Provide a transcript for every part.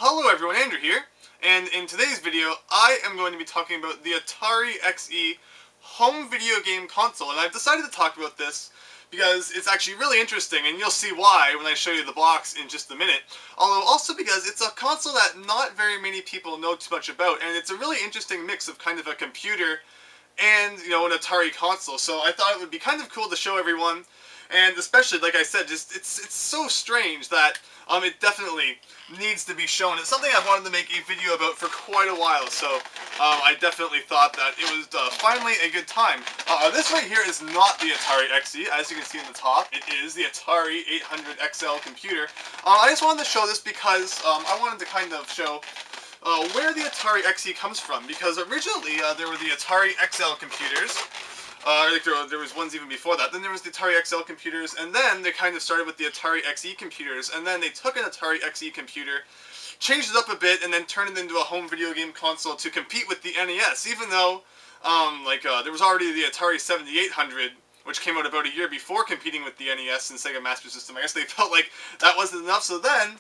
Hello everyone, Andrew here, and in today's video I am going to be talking about the Atari XE home video game console, and I've decided to talk about this because it's actually really interesting, and you'll see why when I show you the box in just a minute, although also because it's a console that not very many people know too much about, and it's a really interesting mix of kind of a computer and, you know, an Atari console, so I thought it would be kind of cool to show everyone. And especially, like I said, just it's so strange that it definitely needs to be shown. It's something I've wanted to make a video about for quite a while, so I definitely thought that it was finally a good time. This right here is not the Atari XE, as you can see in the top. It is the Atari 800 XL Computer. I just wanted to show this because I wanted to kind of show where the Atari XE comes from, because originally there were the Atari XL Computers. There was ones even before that. Then there was the Atari XL Computers, and then they kind of started with the Atari XE Computers, and then they took an Atari XE Computer, changed it up a bit, and then turned it into a home video game console to compete with the NES, even though, there was already the Atari 7800, which came out about a year before competing with the NES and Sega Master System. I guess they felt like that wasn't enough, so then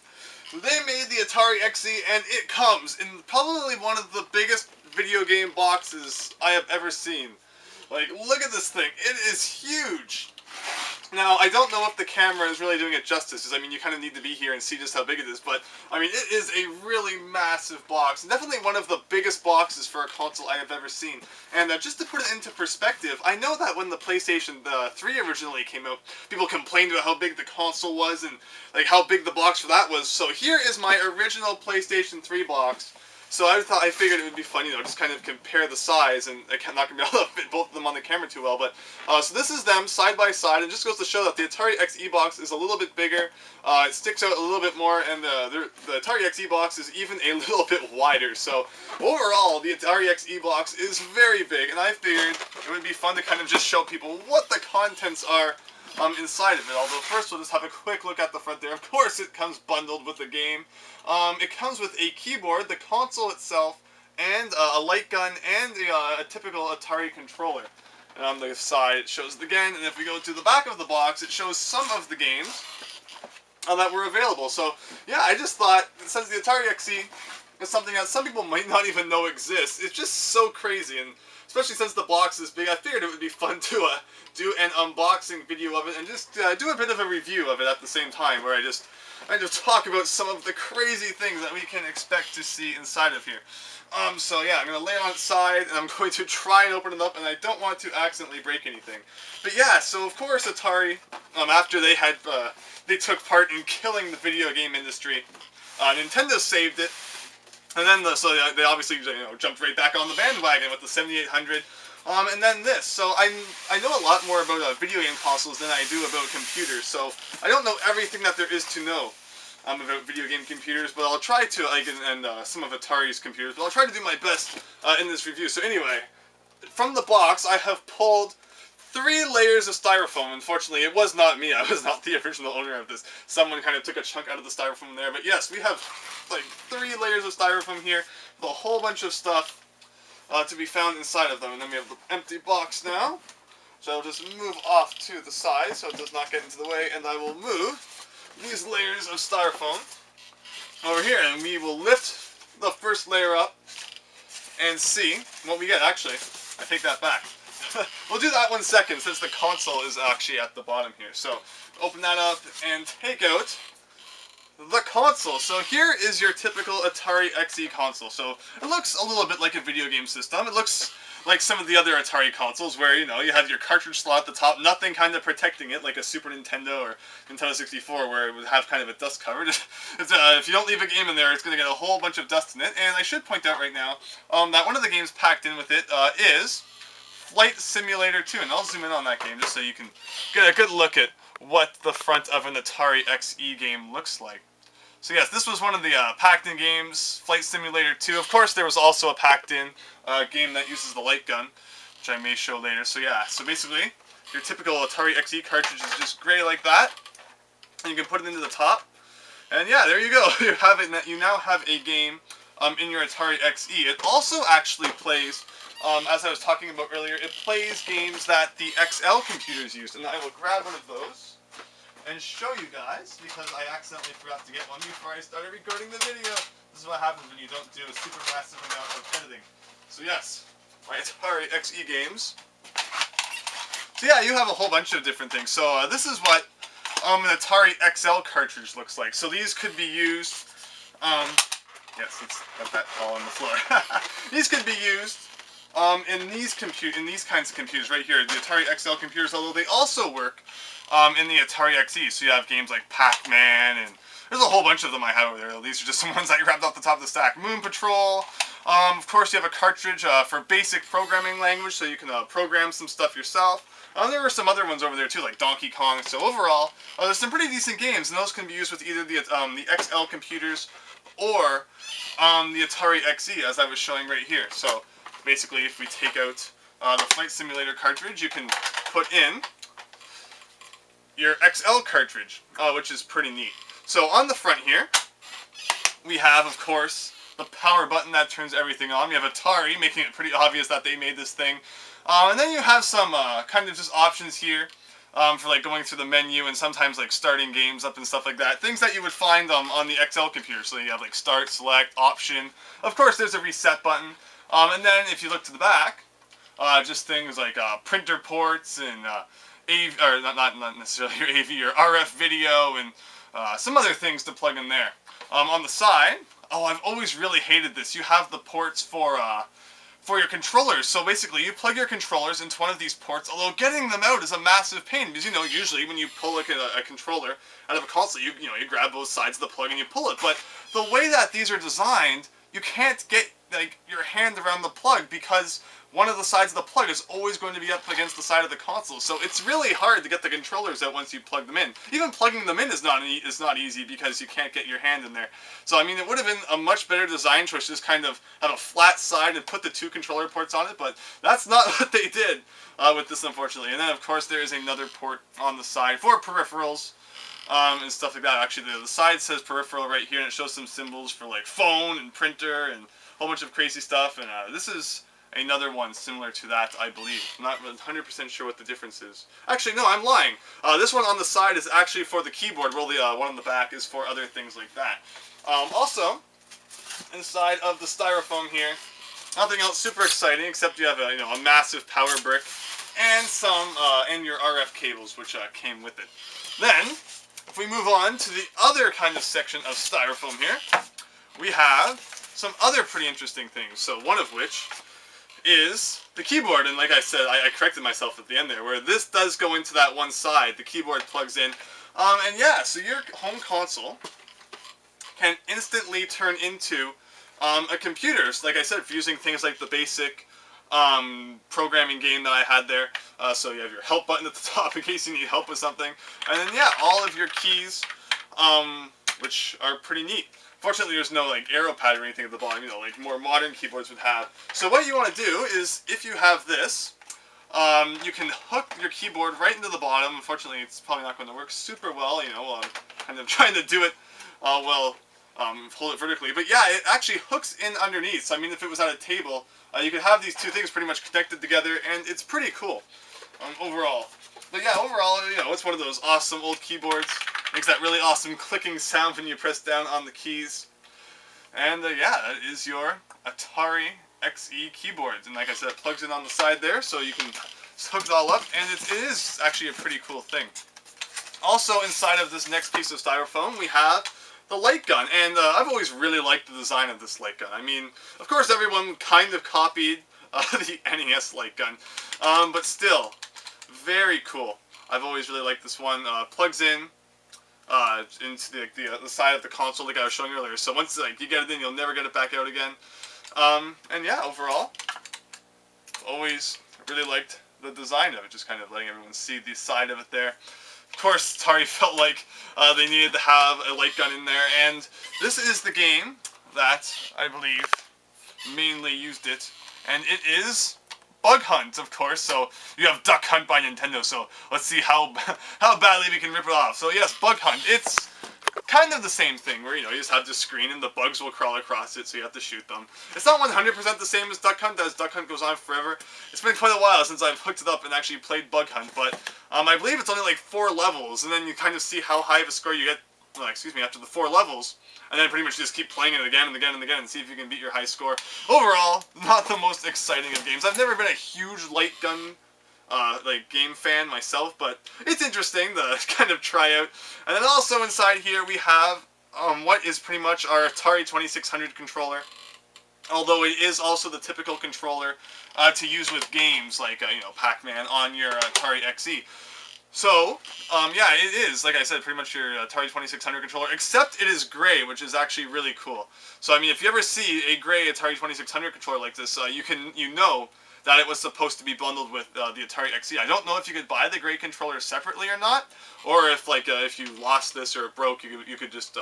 they made the Atari XE, and it comes in probably one of the biggest video game boxes I have ever seen. Like, look at this thing. It is huge. Now, I don't know if the camera is really doing it justice, because, I mean, you kind of need to be here and see just how big it is, but, I mean, it is a really massive box. Definitely one of the biggest boxes for a console I have ever seen. And just to put it into perspective, I know that when the PlayStation 3 originally came out, people complained about how big the console was and, like, how big the box for that was. So here is my original PlayStation 3 box. So I figured it would be fun, you know, just kind of compare the size, and I'm not going to be able to fit both of them on the camera too well, but, so this is them side by side, and just goes to show that the Atari XE box is a little bit bigger, it sticks out a little bit more, and the Atari XE box is even a little bit wider. So overall, the Atari XE box is very big, and I figured it would be fun to kind of just show people what the contents are inside of it. Although first we'll just have a quick look at the front there. Of course it comes bundled with the game. It comes with a keyboard, the console itself, and a light gun, and a typical Atari controller. And on the side it shows it again, and if we go to the back of the box, it shows some of the games that were available. So yeah, I just thought, since the Atari XE is something that some people might not even know exists, it's just so crazy, and especially since the box is big, I figured it would be fun to do an unboxing video of it, and just do a bit of a review of it at the same time, where I just talk about some of the crazy things that we can expect to see inside of here. So yeah, I'm going to lay it on its side, and I'm going to try and open it up, and I don't want to accidentally break anything. But yeah, so of course Atari, after they took part in killing the video game industry, Nintendo saved it. And then, so they obviously, you know, jumped right back on the bandwagon with the 7800, and then this. So I know a lot more about video game consoles than I do about computers. So I don't know everything that there is to know about video game computers, but I'll try to, and some of Atari's computers. But I'll try to do my best in this review. So anyway, from the box, I have pulled 3 layers of styrofoam. Unfortunately, it was not me. I was not the original owner of this. Someone kind of took a chunk out of the styrofoam there. But yes, we have like 3 layers of styrofoam here with a whole bunch of stuff to be found inside of them. And then we have the empty box now. So I'll just move off to the side so it does not get into the way. And I will move these layers of styrofoam over here. And we will lift the first layer up and see what we get. Actually, I take that back. We'll do that one second, since the console is actually at the bottom here. So, open that up and take out the console. So here is your typical Atari XE console. So it looks a little bit like a video game system. It looks like some of the other Atari consoles, where, you know, you have your cartridge slot at the top, nothing kind of protecting it, like a Super Nintendo or Nintendo 64, where it would have kind of a dust cover. If you don't leave a game in there, it's going to get a whole bunch of dust in it. And I should point out right now that one of the games packed in with it is Flight Simulator 2, and I'll zoom in on that game just so you can get a good look at what the front of an Atari XE game looks like. So yes, this was one of the packed-in games, Flight Simulator 2. Of course, there was also a packed-in game that uses the light gun, which I may show later. So yeah, so basically, your typical Atari XE cartridge is just gray like that, and you can put it into the top. And yeah, there you go. You have it. You now have a game in your Atari XE. It also actually plays, as I was talking about earlier, it plays games that the XL computers used, and I will grab one of those and show you guys, because I accidentally forgot to get one before I started recording the video. This is what happens when you don't do a super massive amount of editing. So yes, my Atari XE games. So yeah, you have a whole bunch of different things. So this is what an Atari XL cartridge looks like. So these could be used, yes, let's let that fall on the floor. These could be used in these kinds of computers right here, the Atari XL computers, although they also work in the Atari XE. So you have games like Pac-Man, and there's a whole bunch of them I have over there. These are just some ones that I grabbed off the top of the stack. Moon Patrol. Of course, you have a cartridge for basic programming language, so you can program some stuff yourself. There were some other ones over there too, like Donkey Kong. So overall, there's some pretty decent games, and those can be used with either the XL computers or the Atari XE, as I was showing right here. So basically, if we take out the Flight Simulator cartridge, you can put in your XL cartridge, which is pretty neat. So on the front here, we have, of course, the power button that turns everything on. We have Atari, making it pretty obvious that they made this thing. And then you have some kind of just options here for like going through the menu and sometimes like starting games up and stuff like that. Things that you would find on the XL computer. So you have like start, select, option. Of course, there's a reset button. And then if you look to the back, just things like printer ports and AV, or not necessarily your AV, your RF video, and some other things to plug in there. On the side, I've always really hated this. You have the ports for your controllers. So basically, you plug your controllers into one of these ports, although getting them out is a massive pain, because usually when you pull like a controller out of a console, you grab both sides of the plug and you pull it. But the way that these are designed, you can't get like your hand around the plug, because one of the sides of the plug is always going to be up against the side of the console. So it's really hard to get the controllers out once you plug them in. Even plugging them in is not easy, because you can't get your hand in there. So I mean, it would have been a much better design choice to just kind of have a flat side and put the two controller ports on it, but that's not what they did with this, unfortunately. And then of course there is another port on the side for peripherals. And stuff like that. Actually, the side says peripheral right here, and it shows some symbols for like phone and printer and a whole bunch of crazy stuff. And this is another one similar to that, I believe. I'm not 100% sure what the difference is. Actually, no, I'm lying. This one on the side is actually for the keyboard, while the one on the back is for other things like that. Also, inside of the styrofoam here, nothing else super exciting, except you have a massive power brick and some and your RF cables, which came with it. Then, if we move on to the other kind of section of styrofoam here, we have some other pretty interesting things. So one of which is the keyboard, and like I said, I corrected myself at the end there, where this does go into that one side. The keyboard plugs in, and yeah, so your home console can instantly turn into a computer. So like I said, using things like the basic programming game that I had there. So you have your help button at the top in case you need help with something. And then yeah, all of your keys, which are pretty neat. Fortunately, there's no like arrow pad or anything at the bottom, like more modern keyboards would have. So what you want to do is, if you have this, you can hook your keyboard right into the bottom. Unfortunately, it's probably not going to work super well, I'm kind of trying to do it hold it vertically. But yeah, it actually hooks in underneath. So I mean, if it was at a table, you could have these two things pretty much connected together, and it's pretty cool overall. But yeah, overall, it's one of those awesome old keyboards. Makes that really awesome clicking sound when you press down on the keys. And yeah, that is your Atari XE keyboards. And like I said, it plugs in on the side there, so you can hook it all up, and it is actually a pretty cool thing. Also, inside of this next piece of styrofoam, we have the light gun, and I've always really liked the design of this light gun. I mean, of course everyone kind of copied the NES light gun, but still, very cool. I've always really liked this one. Plugs in into the side of the console like I was showing earlier, so once you get it in, you'll never get it back out again. And yeah, overall, always really liked the design of it, just kind of letting everyone see the side of it there. Of course, Atari felt like they needed to have a light gun in there, and this is the game that, I believe, mainly used it, and it is Bug Hunt, of course. So you have Duck Hunt by Nintendo, so let's see how badly we can rip it off. So yes, Bug Hunt. It's kind of the same thing, where, you know, you just have the screen and the bugs will crawl across it, so you have to shoot them. It's not 100% the same as Duck Hunt, as Duck Hunt goes on forever. It's been quite a while since I've hooked it up and actually played Bug Hunt, but I believe it's only like 4 levels, and then you kind of see how high of a score you get, after the 4 levels, and then pretty much just keep playing it again and again and again and see if you can beat your high score. Overall, not the most exciting of games. I've never been a huge light gun game fan myself, but it's interesting to kind of try out. And then also inside here we have what is pretty much our Atari 2600 controller, although it is also the typical controller to use with games like Pac-Man on your Atari XE. So, yeah, it is, like I said, pretty much your Atari 2600 controller, except it is gray, which is actually really cool. So, I mean, if you ever see a gray Atari 2600 controller like this, you know that it was supposed to be bundled with the Atari XE. I don't know if you could buy the gray controller separately or not, or if, if you lost this or it broke, you could just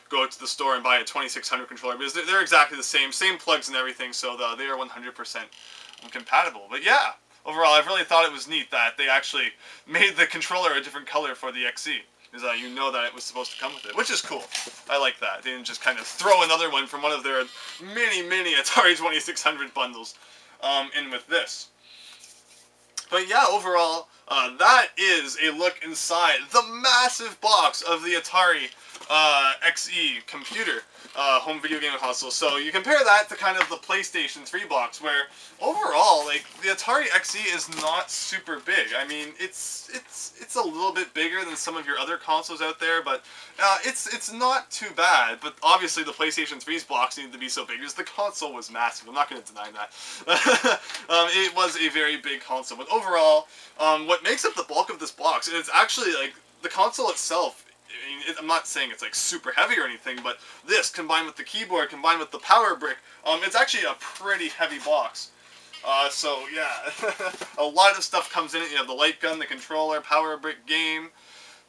go to the store and buy a 2600 controller, because they're exactly the same plugs and everything, so they are 100% compatible. But yeah, overall, I've really thought it was neat that they actually made the controller a different color for the XE. Because you know that it was supposed to come with it, which is cool. I like that. They didn't just kind of throw another one from one of their many Atari 2600 bundles in with this. But yeah, overall, that is a look inside the massive box of the Atari XE Computer home video game console. So you compare that to kind of the PlayStation 3 box, where overall, the Atari XE is not super big. I mean, it's a little bit bigger than some of your other consoles out there, but it's not too bad. But obviously, the PlayStation 3's box needed to be so big because the console was massive. I'm not going to deny that. It was a very big console, but overall, what makes up the bulk of this box is actually the console itself. I mean, I'm not saying it's super heavy or anything, but this combined with the keyboard, combined with the power brick, it's actually a pretty heavy box. So yeah, a lot of stuff comes in it. You have the light gun, the controller, power brick game.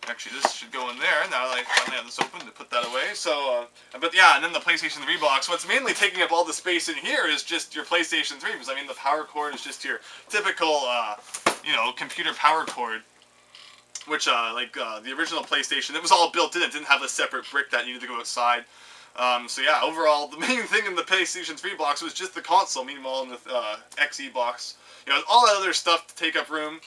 Actually, this should go in there now that I finally have this open to put that away. So, but yeah, and then the PlayStation 3 box. What's mainly taking up all the space in here is just your PlayStation 3, because I mean the power cord is just your typical, computer power cord. Which, the original PlayStation, it was all built in. It didn't have a separate brick that needed to go outside. So yeah, overall, the main thing in the PlayStation 3 box was just the console. Meanwhile, in the XE box, all that other stuff to take up room.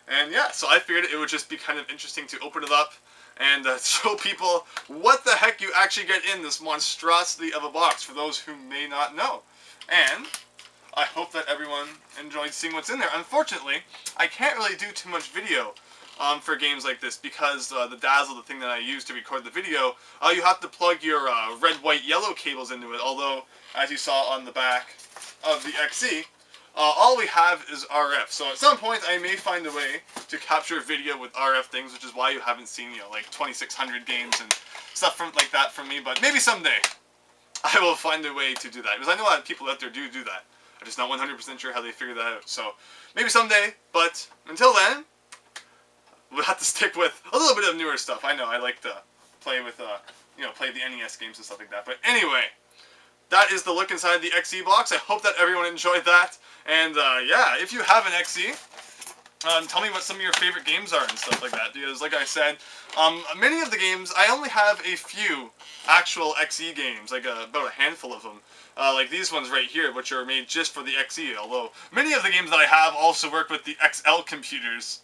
And yeah, so I figured it would just be kind of interesting to open it up and show people what the heck you actually get in this monstrosity of a box, for those who may not know. And I hope that everyone enjoyed seeing what's in there. Unfortunately, I can't really do too much video for games like this, because the Dazzle, the thing that I use to record the video, you have to plug your red, white, yellow cables into it, although, as you saw on the back of the XE, all we have is RF. So at some point I may find a way to capture video with RF things, which is why you haven't seen, 2600 games and stuff like that from me, but maybe someday I will find a way to do that, because I know a lot of people out there do that. I'm just not 100% sure how they figure that out, so maybe someday, but until then, we'll have to stick with a little bit of newer stuff. I know, I like to play with, play the NES games and stuff like that. But anyway, that is the look inside the XE box. I hope that everyone enjoyed that. And, yeah, if you have an XE, tell me what some of your favorite games are and stuff like that. Because, like I said, many of the games, I only have a few actual XE games, about a handful of them. Like these ones right here, which are made just for the XE, although many of the games that I have also work with the XL computers.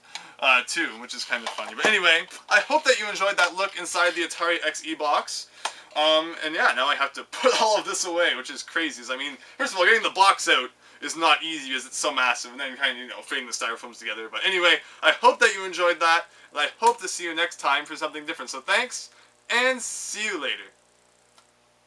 Too, which is kind of funny. But anyway, I hope that you enjoyed that look inside the Atari XE box. And yeah, now I have to put all of this away, which is crazy. I mean, first of all, getting the box out is not easy, as it's so massive, and then kind of, fitting the styrofoams together. But anyway, I hope that you enjoyed that, and I hope to see you next time for something different. So thanks, and see you later.